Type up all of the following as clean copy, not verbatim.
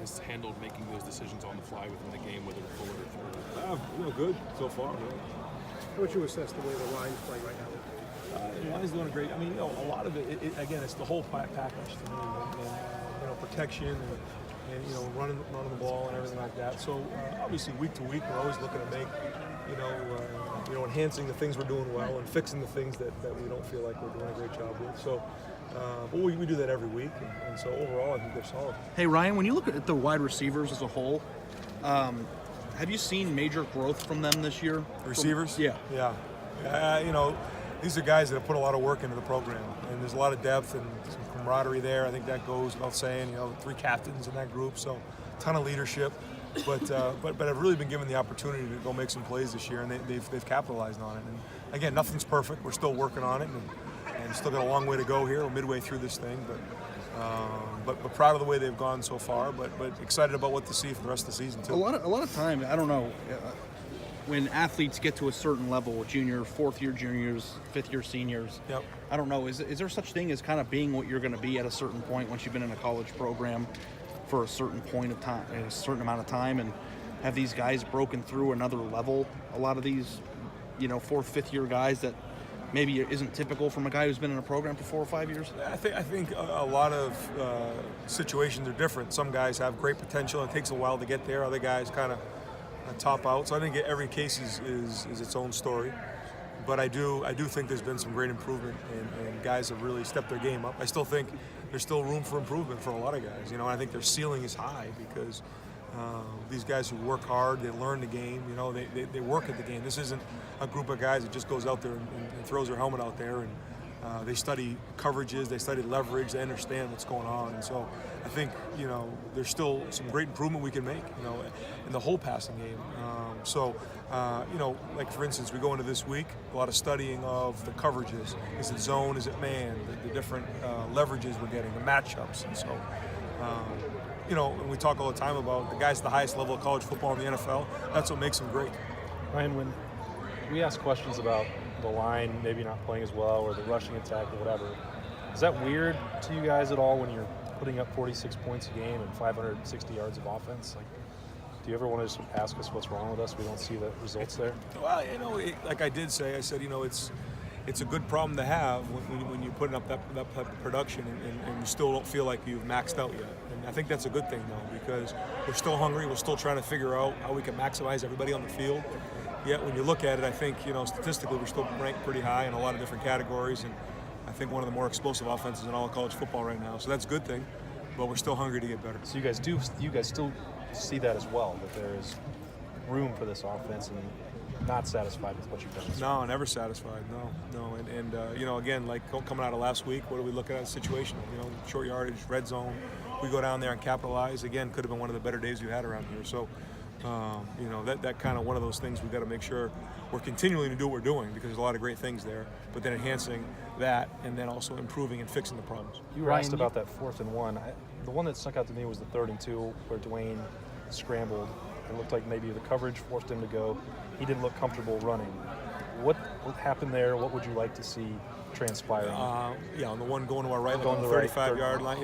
has handled making those decisions on the fly within the game, whether forward or third? Good so far. How would you assess the way the line's playing right now? The line's doing great. I mean, a lot of it, again, it's the whole package to me, and protection and running the ball and everything like that. So obviously, week to week, we're always looking to make, enhancing the things we're doing well and fixing the things that we don't feel like we're doing a great job with. So, but we do that every week, and so overall, I think they're solid. Hey Ryan, when you look at the wide receivers as a whole, have you seen major growth from them this year? Receivers? Yeah. These are guys that have put a lot of work into the program, and there's a lot of depth and some camaraderie there. I think that goes without saying. 3 captains in that group, so a ton of leadership. But I've really been given the opportunity to go make some plays this year, and they've capitalized on it. And again, nothing's perfect. We're still working on it, and still got a long way to go here. We're midway through this thing, but proud of the way they've gone so far. But excited about what to see for the rest of the season too. A lot of time, I don't know. When athletes get to a certain level, fourth year juniors, fifth year seniors, Yep. I don't know, is there such thing as kind of being what you're going to be at a certain point once you've been in a college program for a certain point of time, a certain amount of time, and have these guys broken through another level? A lot of these, fourth, fifth year guys that maybe isn't typical from a guy who's been in a program for 4 or 5 years? I think a lot of situations are different. Some guys have great potential, and it takes a while to get there. Other guys kind of top out. So I think every case is its own story. But I do think there's been some great improvement, and guys have really stepped their game up. I still think there's still room for improvement for a lot of guys. And I think their ceiling is high because these guys who work hard, they learn the game. They work at the game. This isn't a group of guys that just goes out there and throws their helmet out there. And they study coverages, they study leverage, they understand what's going on. And so I think, there's still some great improvement we can make, in the whole passing game. Like for instance, we go into this week, a lot of studying of the coverages. Is it zone, is it man, the different leverages we're getting, the matchups. And so, and we talk all the time about the guys at the highest level of college football in the NFL. That's what makes them great. Ryan, when we ask questions about the line maybe not playing as well or the rushing attack or whatever, is that weird to you guys at all when you're putting up 46 points a game and 560 yards of offense? Do you ever want to just ask us what's wrong with us? We don't see the results there. Well, like I did say, I said, it's a good problem to have when you're putting up that type of production and you still don't feel like you've maxed out yet. And I think that's a good thing though, because we're still hungry. We're still trying to figure out how we can maximize everybody on the field. Yet when you look at it, I think, statistically we're still ranked pretty high in a lot of different categories, and I think one of the more explosive offenses in all of college football right now. So that's a good thing, but we're still hungry to get better. So you guys still see that as well, that there is room for this offense and not satisfied with what you've done? No, never satisfied. No. And again, like coming out of last week, what are we looking at? Situational. Short yardage, red zone. We go down there and capitalize. Again, could have been one of the better days we've had around here. So, that kind of one of those things we've got to make sure we're continuing to do what we're doing, because there's a lot of great things there, but then enhancing that and then also improving and fixing the problems. You were asked about that 4th and 1. The one that stuck out to me was the 3rd and 2 where Dwayne scrambled. It looked like maybe the coverage forced him to go. He didn't look comfortable running. What happened there? What would you like to see transpire? On the one going to our right, on the 35-yard line.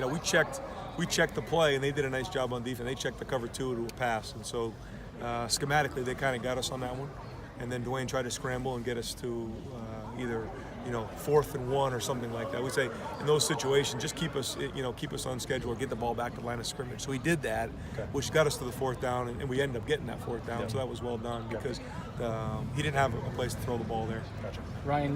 We checked the play, and they did a nice job on defense. They checked the cover 2 to a pass, and so schematically they kind of got us on that one. And then Dwayne tried to scramble and get us to either 4th and 1 or something like that. We say in those situations, just keep us on schedule or get the ball back to the line of scrimmage. So he did that, which got us to the 4th down, and we ended up getting that 4th down. So that was well done because he didn't have a place to throw the ball there. Gotcha. Ryan.